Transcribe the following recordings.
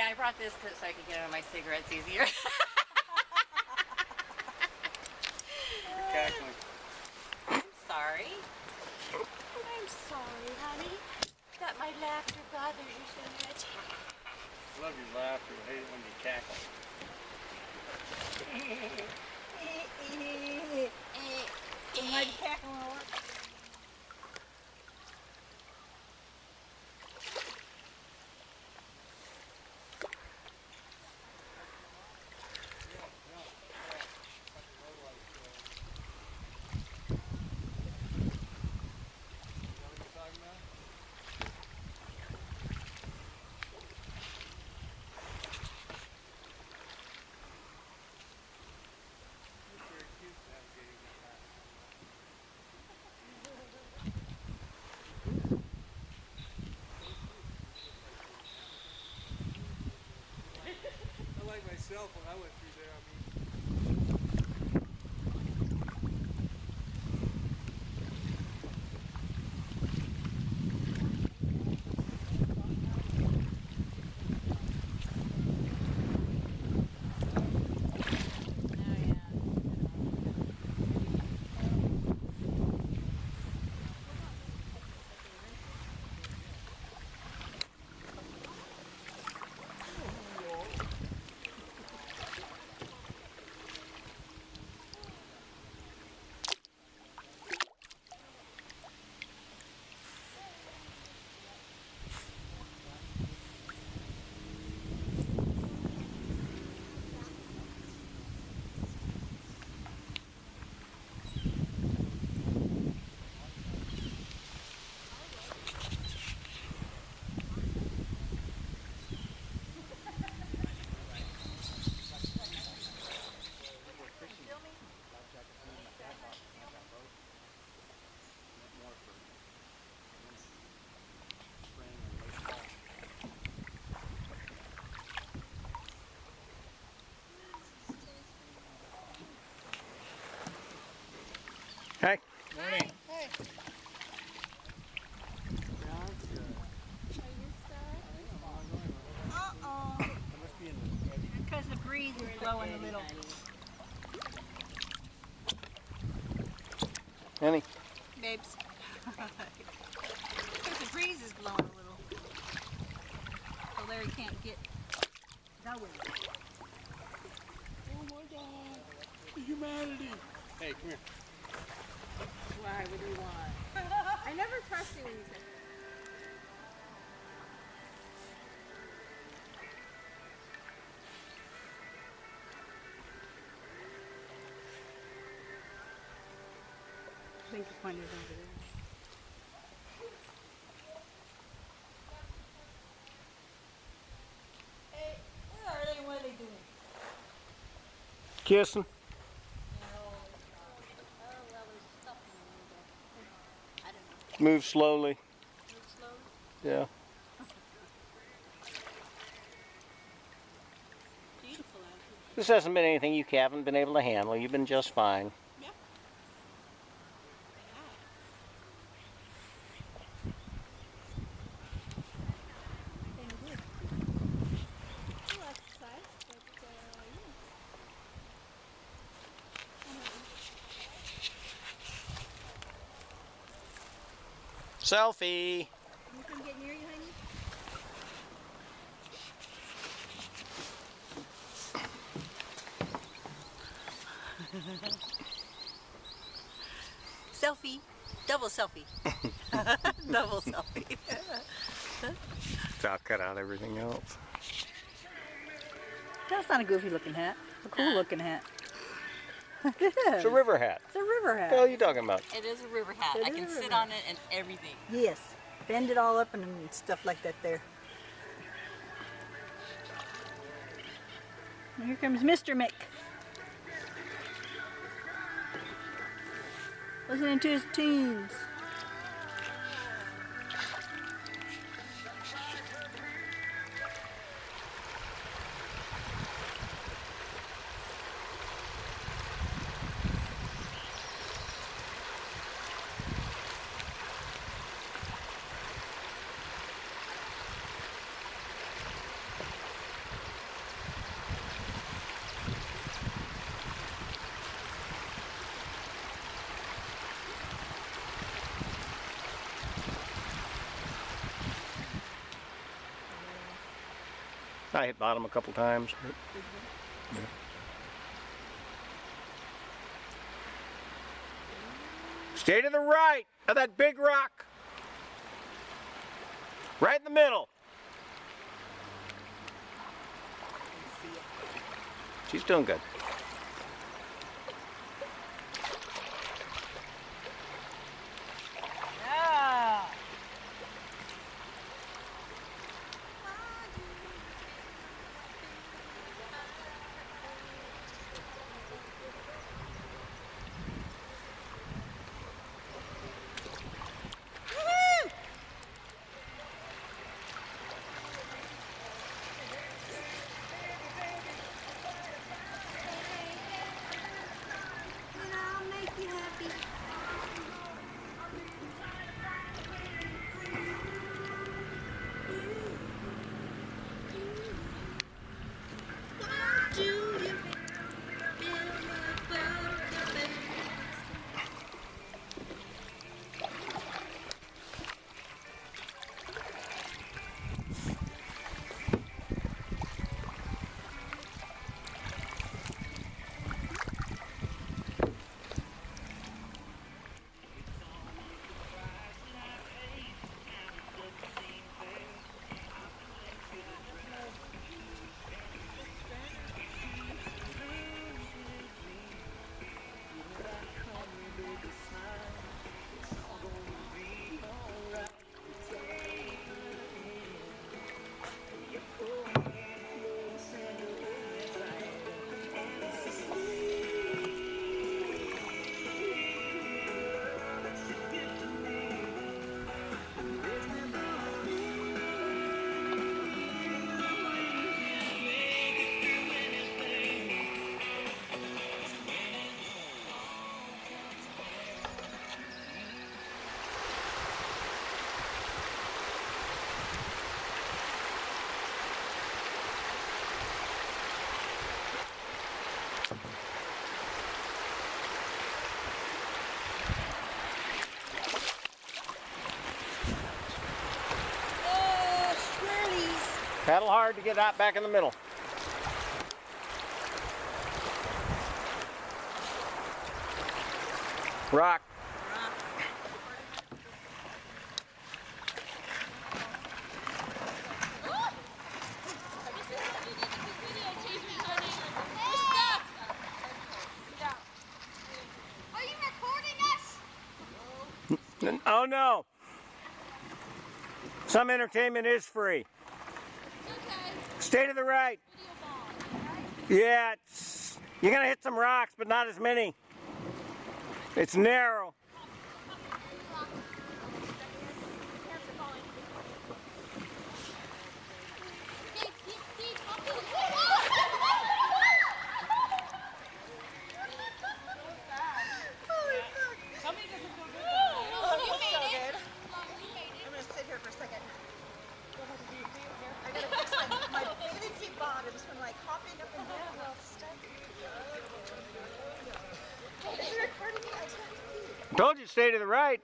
Yeah, I brought this so I could get out of my cigarettes easier. You're cackling. I'm sorry. I'm sorry, honey. That my laughter bothers you so much. I love your laughter. I hate it when you cackle. Why you cackling a lot? I like myself when I went through there. Hey. Morning. Hey. Sounds good. Uh-oh. That must be in the Because the breeze is blowing a little. Annie. Babes. Because the breeze is blowing a little. So Larry can't get going. Oh my God. Humanity. Hey, come here. Why? What do you want? I never trust you when you say I think the point is over there. Hey, where are they and what are they doing? Kissing. Move slowly. Yeah. Beautiful out here. This hasn't been anything you haven't been able to handle. You've been just fine. Yep. Selfie. Can you come get near you, honey? Selfie. Double selfie. Double selfie. So I'll cut out everything else. That's not a goofy looking hat. It's a cool looking hat. It's a river hat. It's a river What hat. the hell are you talking about? it is a river hat. It I is can a sit river on it and everything. Yes. Bend it all up and stuff like that there. And here comes Mr. Mick. Listening to his tunes. I hit bottom a couple times. But, yeah. Stay to the right of that big rock. Right in the middle. She's doing good. Yeah. And I'll make you happy. Why do you feel about the best? Oh, swirlies. Paddle hard to get out back in the middle. Rock. Are you recording us? Oh no. Some entertainment is free. Stay to the right. Yeah, you're gonna hit some rocks, but not as many. It's narrow. Told you to stay to the right.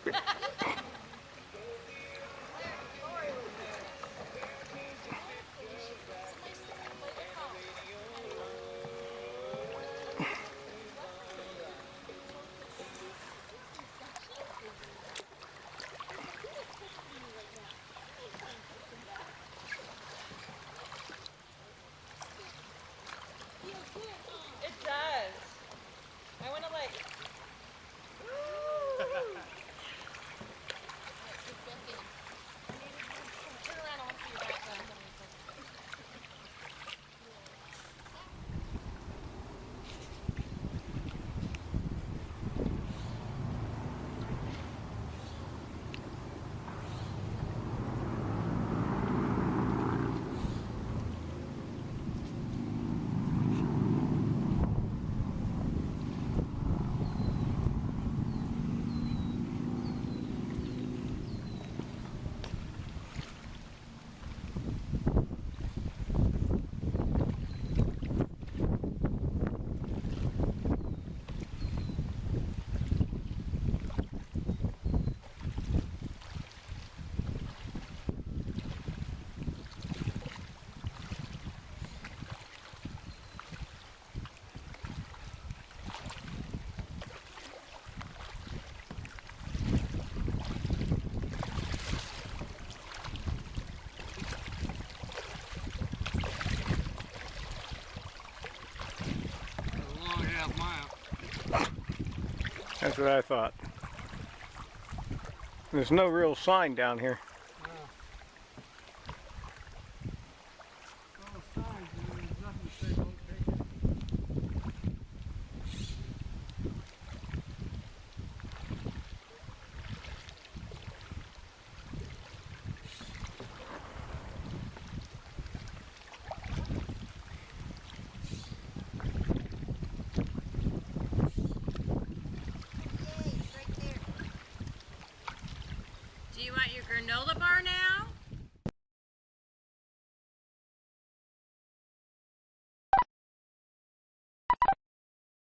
It does. I want to like. That's what I thought. There's no real sign down here. Well, signs, there's nothing to say location. Do you want your granola bar now?